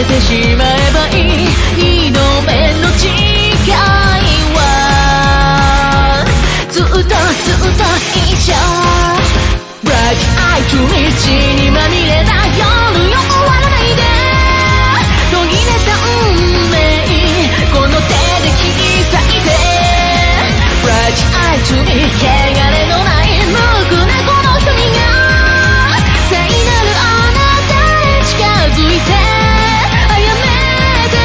れてしまえばいい。二度目の誓いはずっとずっと一緒。 Bright eye to me 血にまみれた夜よ、終わらないで。途切れた運命この手で切り裂いて。 Bright eye to me 汚れのない無垢なこの瞳が聖なるあなたへ近づいて。あやめて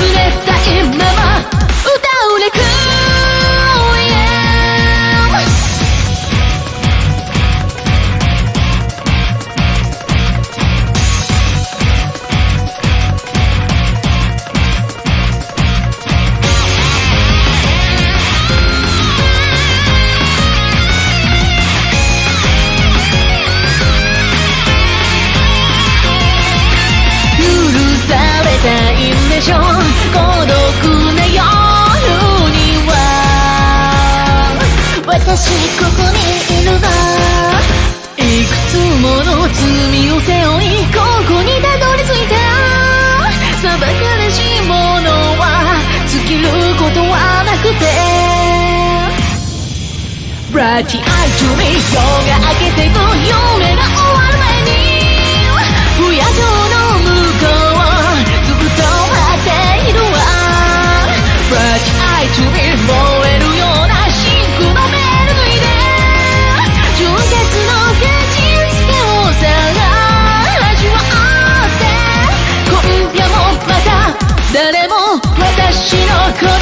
冷たいまま歌うレクイエム。孤独な夜には私ここにいるの。いくつもの罪を背負いここにたどり着いた。裁かれし者は尽きることはなくて。 Bright eye to me 夜が明けていく夢が終わる前に不夜城の向こうずっと待っているわ。 Bright eye to me 燃えるような真空のメール脱いで純潔の現実をさら味わって今夜もまた誰も私のこの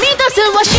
満たせはし